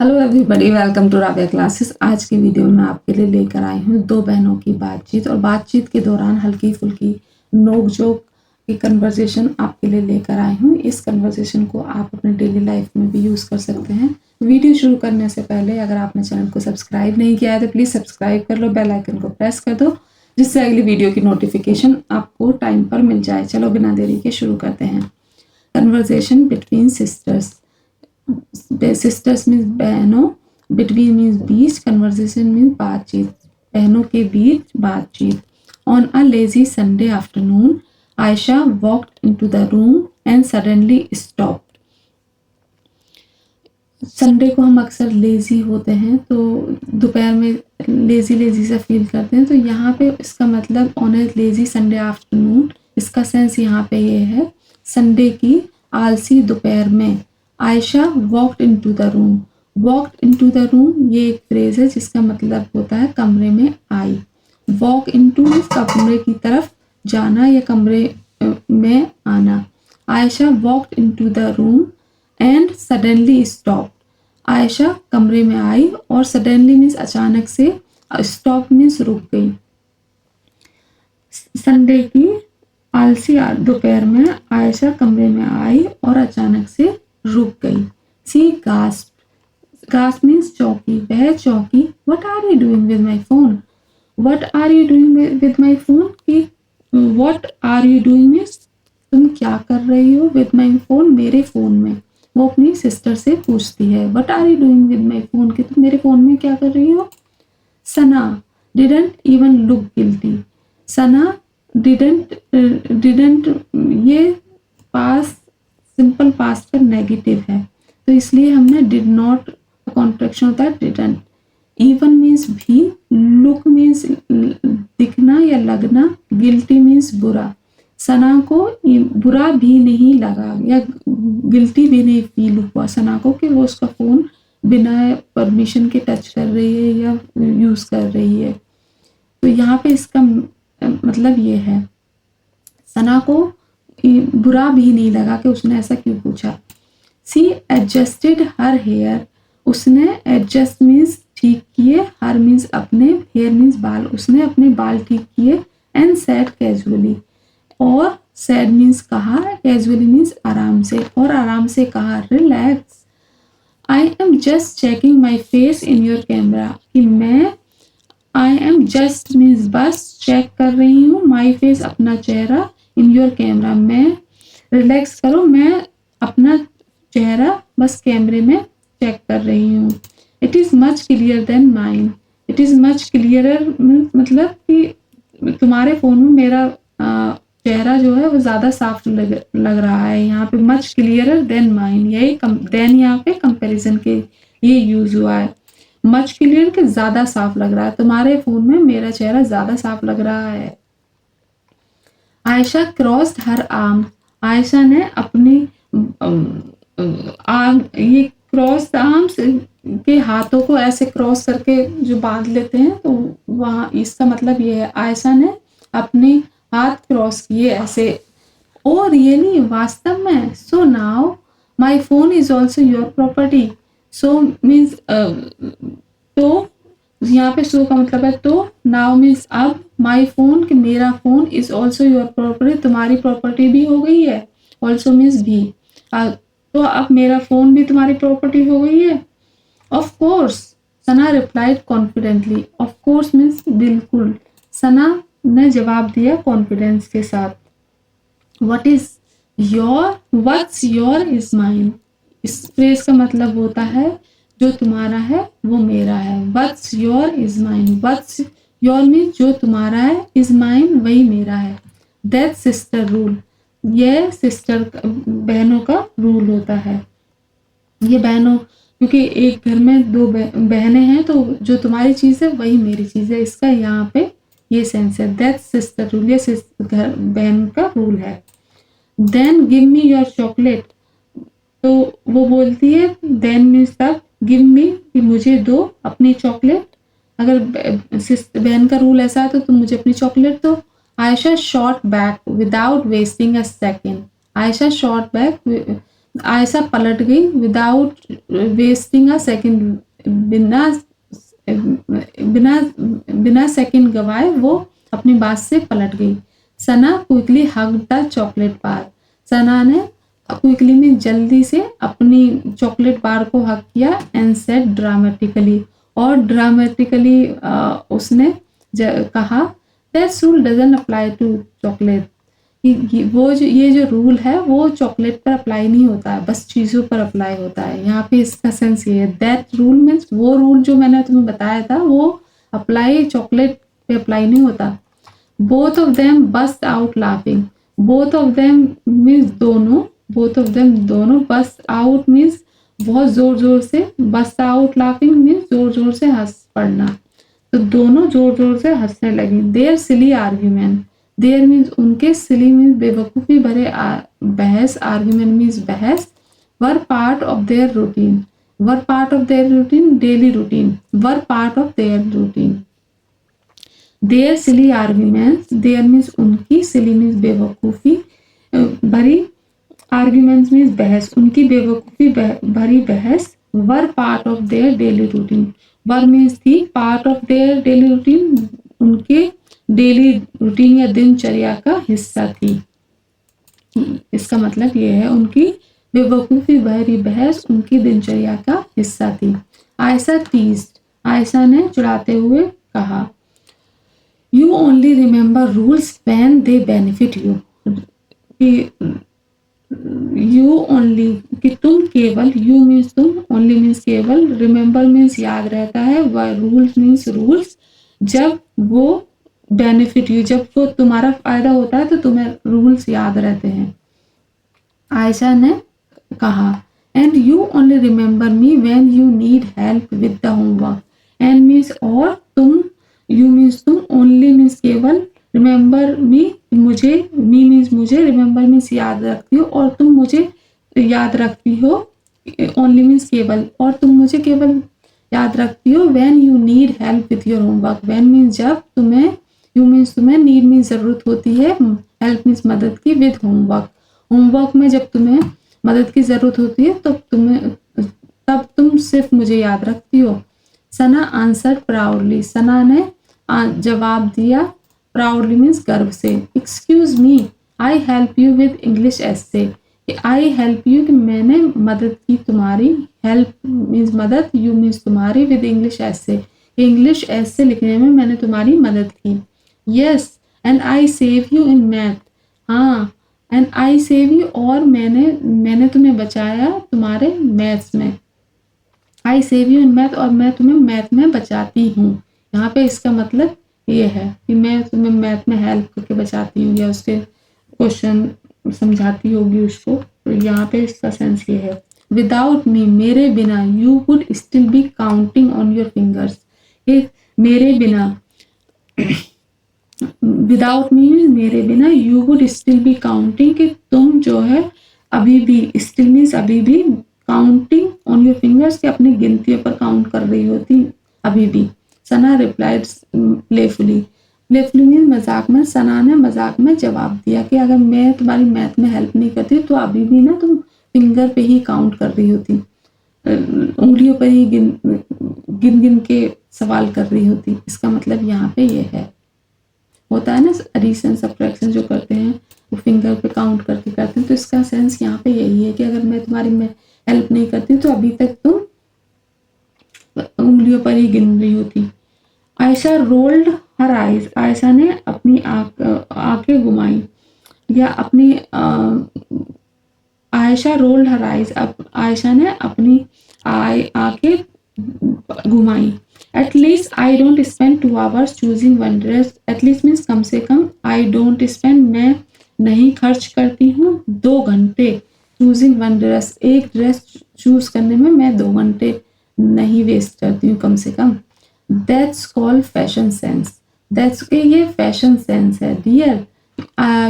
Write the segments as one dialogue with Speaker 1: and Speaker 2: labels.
Speaker 1: Hello everybody, welcome to Rabia classes. आज की video में आपके लिए लेकर आई हूँ दो बहनों की बातचीत और बातचीत के दौरान हल्की फुल्की नोक-झोंक की कन्वर्सेशन आपके लिए लेकर आई हूँ। इस कन्वर्सेशन को आप अपने डेली लाइफ में भी यूज़ कर सकते हैं। वीडियो शुरू करने से पहले अगर आपने चैनल को सब्सक्राइब नहीं किया है तो प्लीज़ सब्सक्राइब कर लो, बेल आइकन को प्रेस कर दो जिससे अगली वीडियो की नोटिफिकेशन आपको टाइम पर मिल जाए। चलो बिना देरी के शुरू करते हैं। Conversation between sisters. Sisters means बहनों, बिटवीन मीन्स बीच, कन्वर्सेशन मीन्स बातचीत, बहनों के बीच बातचीत। On a lazy Sunday afternoon Ayesha walked into the room and suddenly stopped. Sunday को हम अक्सर लेजी होते हैं तो दोपहर में लेजी सा फील करते हैं, तो यहाँ पे इसका मतलब on a lazy Sunday afternoon, इसका सेंस यहाँ पे ये है संडे की आलसी दोपहर में। Ayesha walked into the room. Walked into the room ये एक फ्रेज है जिसका मतलब होता है कमरे में आई। वॉक इनटू मीन्स कमरे की तरफ जाना या कमरे में आना। Ayesha walked into the room and suddenly stop. Ayesha कमरे में आई और सडनली मीन्स अचानक से, स्टॉप मीन्स रुक गई। संडे की आलसी दोपहर में आयशा कमरे में आई और अचानक से रुक गई। सी गास्प। गास्प मीन्स चौकी, वह चौकी। What are you doing with my phone. What are you doing with my phone की what are you doing means तुम क्या कर रही हो, विद माई फोन मेरे फोन में। वो अपनी सिस्टर से पूछती है what are you doing with my phone कि तुम मेरे फोन में क्या कर रही हो। Sana didn't even look guilty. Sana didn't ये पास सिंपल पास्ट का नेगेटिव है तो इसलिए हमने डिड नॉट कॉन्ट्रैक्शन होता है डिडंट। इवन मीन्स भी, लुक मीन्स दिखना या लगना, गिल्टी मीन्स बुरा। सना को बुरा भी नहीं लगा या गिल्टी भी नहीं फील हुआ सना को कि वो उसका फ़ोन बिना परमिशन के टच कर रही है या यूज़ कर रही है। तो यहाँ पे इसका मतलब ये है सना को बुरा भी नहीं लगा कि उसने ऐसा क्यों पूछा। सी एडजस्टेड हर हेयर। उसने एडजस्ट मीन्स ठीक किए, हर मीन्स अपने, हेयर मीन्स बाल, उसने अपने बाल ठीक किए। एंड सैड कैजुअली, और सैड मीन्स कहा, कैजुअली मीन्स आराम से, और आराम से कहा। Relax. I am just checking my face in your camera कि मैं, आई एम जस्ट मीन्स बस, चेक कर रही हूँ, माई फेस अपना चेहरा, इन योर कैमरा मैं, रिलैक्स करो, मैं अपना चेहरा बस कैमरे में चेक कर रही हूँ। It is much clear then mine. It is much clearer मतलब कि तुम्हारे फ़ोन में मेरा चेहरा जो है वो ज़्यादा साफ लग रहा है। यहाँ पे मच क्लियरर देन माइन, यही देन यहाँ पे कंपैरिजन के लिए यूज़ हुआ है। मच क्लियर के ज़्यादा साफ लग रहा है, तुम्हारे फ़ोन में मेरा चेहरा ज़्यादा साफ लग रहा है। आयशा क्रॉस्ड हर आर्म। आयशा ने अपनी आर्म, ये क्रॉस आर्म्स के हाथों को ऐसे क्रॉस करके जो बांध लेते हैं तो वहाँ इसका मतलब ये है आयशा ने अपने हाथ क्रॉस किए ऐसे। ओ रियली, वास्तव में। So now my phone is also your property. So means तो यहाँ पे सो का मतलब है तो, नाउ मीन्स अब, माई फोन कि मेरा phone, is also your property तुम्हारी प्रॉपर्टी भी हो गई है। ऑल्सो मीन्स भी, तो अब मेरा फोन भी तुम्हारी प्रॉपर्टी हो गई है। Of course, Sana replied confidently. Of course means बिल्कुल, सना ने जवाब दिया कॉन्फिडेंस के साथ। What is your, what's your is mine. इस फ्रेज का मतलब होता है जो तुम्हारा है वो मेरा है। What's your is mine, what's your means जो तुम्हारा है, इज माइन वही मेरा है। दैट सिस्टर रूल, यह सिस्टर बहनों का रूल होता है। ये बहनों, क्योंकि एक घर में दो बहनें हैं तो जो तुम्हारी चीज़ है वही मेरी चीज़ है, इसका यहाँ पे ये सेंस है। दैट सिस्टर रूल, ये घर बहन का रूल है। Then give me your chocolate. तो वो बोलती है देन मीन्स तब, गिव मी कि मुझे दो अपनी चॉकलेट। अगर बहन का रूल ऐसा है तो तुम मुझे अपनी चॉकलेट दो। Ayesha shot back without wasting a second. Ayesha shot back Ayesha पलट गई विदाउट वेस्टिंग अ सेकेंड, बिना बिना बिना सेकंड गवाए वो अपनी बात से पलट गई। Sana quickly hugged the chocolate bar. Sana ने क्विकली में जल्दी से अपनी चॉकलेट बार को हग किया एंड सेड ड्रामेटिकली, और ड्रामेटिकली उसने कहा that rule doesn't apply to chocolate. वो जो ये जो रूल है वो चॉकलेट पर अप्लाई नहीं होता है, बस चीज़ों पर अप्लाई होता है। यहाँ पे इसका सेंस ये है, दैट रूल मीन्स वो रूल जो मैंने तुम्हें बताया था वो अप्लाई चॉकलेट पे अप्लाई नहीं होता। Both of them burst out laughing. Both of them means दोनों, बोथ ऑफ देम दोनों, बस्ट आउट मीन्स बहुत जोर जोर से, बस्ट आउट लाफिंग मीन्स जोर जोर से हंस पड़ना। तो दोनों जोर जोर से हंसने लगी। Their silly argument, their means उनके, सिली मीन्स बेवकूफ़ी भरे बहस, आर्ग्यूमेंट मीन्स बहस, were part of their routine, were part of their routine daily routine, were part of their routine. Their silly arguments, their means उनकी, silly means बेवकूफ़ी भरी, arguments means बहस, उनकी बेवकूफ़ी भरी बहस, were part of their daily routine, were means थी, part of their daily routine उनके डेली रूटीन या दिनचर्या का हिस्सा थी। इसका मतलब ये है उनकी बेवकूफ़ी भरी बहस उनकी दिनचर्या का हिस्सा थी। आयशा टीज्ड, आयशा ने चिढ़ाते हुए कहा, you only remember rules when they benefit you, you only कि तुम केवल, यू मीन्स तुम, ओनली मीन्स केवल, रिमेंबर मीन्स याद रहता है, रूल्स मीन्स रूल्स, जब वो बेनिफिट यू, जब वो तुम्हारा फायदा होता है तो तुम्हें रूल्स याद रहते हैं। आयशा ने कहा, and you only remember me when you need help with the homework, and means और तुम, यू मीन्स तुम, ओनली मीन्स केवल, रिमेंबर मी मुझे, मी मीन्स मुझे, रिमेंबर मीन्स याद रखती हो, और तुम मुझे याद रखती हो, ओनली मीन्स केवल, और तुम मुझे केवल याद रखती हो, when you need help with your homework, when means जब, तुम्हें, यू मीन्स तुम्हें, नीड मीन्स जरूरत होती है, हेल्प मीन्स मदद की, विद होमवर्क, होमवर्क में जब तुम्हें मदद की जरूरत होती है तो तब तुम सिर्फ मुझे याद रखती हो। सना आंसर प्राउडली, सना ने जवाब दिया, प्राउडली मीन्स गर्व से, excuse me I help you with English essay, I help you कि मैंने मदद की तुम्हारी, हेल्प मीन्स मदद, यू मीन्स तुम्हारी, विद इंग्लिश एस्से, इंग्लिश एस्से लिखने में मैंने तुम्हारी मदद की। Yes and I save you in math, हाँ, एंड आई सेव यू, और मैंने तुम्हें बचाया तुम्हारे मैथ्स में, I save you in math, और मैं तुम्हें मैथ में बचाती हूँ। यहाँ पे इसका मतलब ये है कि मैं तुम्हें मैथ में हेल्प करके बचाती हूँ, या उसके क्वेश्चन समझाती होगी उसको, तो यहाँ पे इसका सेंस ये है। विदाउट मी, मेरे बिना, you would still be counting on your fingers, ये मेरे बिना, विदाउट मी मेरे बिना, you would still be counting कि तुम जो है अभी भी, स्टिल मीन्स अभी भी, काउंटिंग ऑन योर फिंगर्स कि अपनी गिनतियों पर काउंट कर रही होती अभी भी। सना रिप्लाइड प्लेफुली, प्लेफुली मीन्स मजाक में, सना ने मजाक में जवाब दिया कि अगर मैं तुम्हारी मैथ में हेल्प नहीं करती तो अभी भी ना तुम फिंगर पे ही काउंट कर रही होती, उंगलियों पर ही गिन गिन गिन के सवाल कर रही होती। इसका मतलब यहाँ पे ये है, होता है ना एडिशन सब्ट्रैक्शन जो करते हैं वो फिंगर पे काउंट करके करते हैं, तो इसका सेंस यहाँ पे यही है कि अगर मैं तुम्हारी में हेल्प नहीं करती तो अभी तक तुम उंगलियों पर ही गिन रही होती। Ayesha rolled her eyes, Ayesha ने अपनी आंखें घुमाई, या अपनी आयशा रोल्ड हर आइज, अब आयशा ने अपनी आंखें घुमाई। At least I don't spend 2 hours choosing one dress. At least means कम से कम, I don't spend मैं नहीं खर्च करती हूँ 2 घंटे, choosing one dress एक ड्रेस चूज करने में मैं 2 घंटे नहीं वेस्ट करती हूँ कम से कम। That's called fashion sense. That's के ये फैशन सेंस है डियर,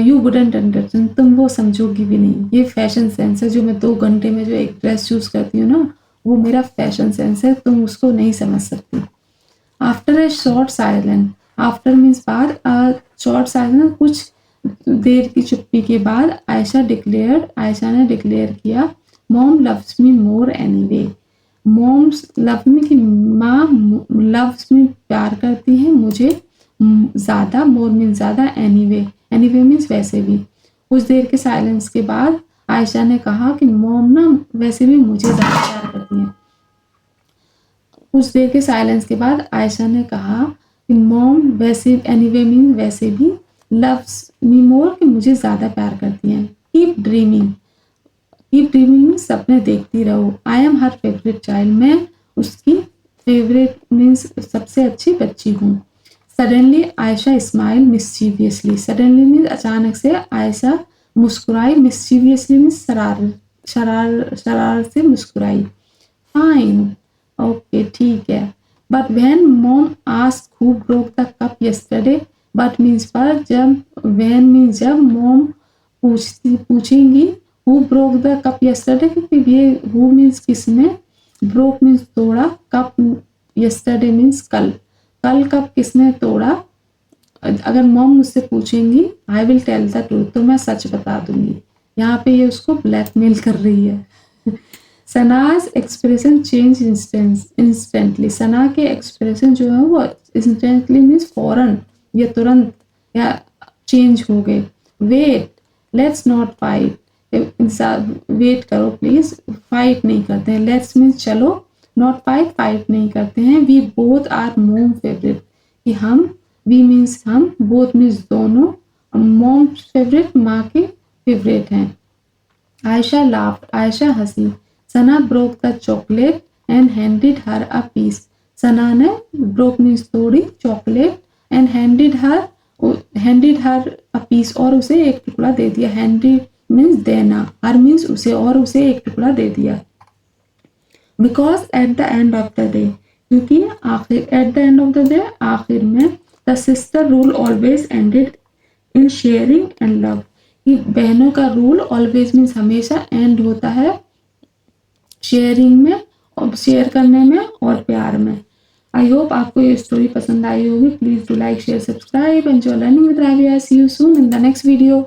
Speaker 1: यू वुडंट अंडरस्टैंड, तुम वो समझोगी भी नहीं। ये फैशन सेंस है, जो मैं 2 घंटे में जो एक ड्रेस चूज करती हूँ ना, वो मेरा फैशन सेंस है, तुम उसको नहीं समझ सकती। After a short silence, after means बाद, शॉर्ट साइलेंस कुछ देर की चुप्पी के बाद, आयशा ने डिक्लेयर किया, मॉम लव्स मी मोर एनीवे। मॉम्स लव मी कि माँ लव्स मी प्यार करती है मुझे ज़्यादा, मोर मीन्स ज़्यादा, एनीवे एनीवे मीन्स वैसे भी। कुछ देर के साइलेंस के बाद आयशा ने कहा कि मॉम ना वैसे भी मुझे ज़्यादा प्यार करती हैं। कुछ देर के साइलेंस के बाद आयशा ने कहा कि मॉम वैसे एनीवे मीन वैसे भी, लव्स मी मोर कि मुझे ज़्यादा प्यार करती हैं। कीप ड्रीमिंग मीन्स सपने देखती रहो। I am her favourite child, मैं उसकी फेवरेट मीन्स सबसे अच्छी बच्ची हूँ। Suddenly Ayesha smile मिस्चीवियसली। Suddenly means अचानक से आयशा मुस्कुराई, मिस्चीवियसली मीन्स शरारत से मुस्कुराई। फाइन, ओके ठीक है। But when mom asked who broke the cup yesterday, but means पर, जब, व्हेन मीन्स जब, मॉम पूछेंगी who broke the cup yesterday, क्योंकि ये हु मीन्स किसने, ब्रोक मीन्स तोड़ा, कप यस्टरडे मीन्स कल, कल कप किसने तोड़ा। अगर मॉम मुझसे पूछेंगी I will tell the truth, तो मैं सच बता दूंगी। यहाँ पे ये उसको ब्लैकमेल कर रही है। सनाज एक्सप्रेशन चेंज इंस्टेंटली। सना के एक्सप्रेशन जो है वो इंस्टेंटली मीन्स फौरन या तुरंत या चेंज हो गए। Wait, let's not fight, wait करो प्लीज, फाइट नहीं करते हैं। लेट्स मीन्स चलो, नॉट फाइट, फाइट नहीं करते हैं। We both are mom favourite, कि हम, वी मीन्स हम, बोथ मीन्स दोनों, मॉम फेवरेट माँ के फेवरेट हैं। आयशा लाफ्ड, आयशा हंसी। Sana broke the chocolate and handed her a piece. Sana ने, ब्रोक मीन्स तोड़ी, chocolate, and handed her a piece, और उसे एक टुकड़ा दे दिया। हैंडेड मीन्स देना, हर मीन्स उसे, और उसे एक टुकड़ा दे दिया। Because at the end of the day, क्योंकि आखिर, at the end of the day आखिर में, the sister rule always ended in sharing and love, कि बहनों का रूल ऑलवेज मीन्स हमेशा एंड होता है शेयरिंग में, और शेयर करने में और प्यार में। आई होप आपको ये स्टोरी पसंद आई होगी। Please do like, share, subscribe, enjoy learning with Rabia. See you soon in the next video.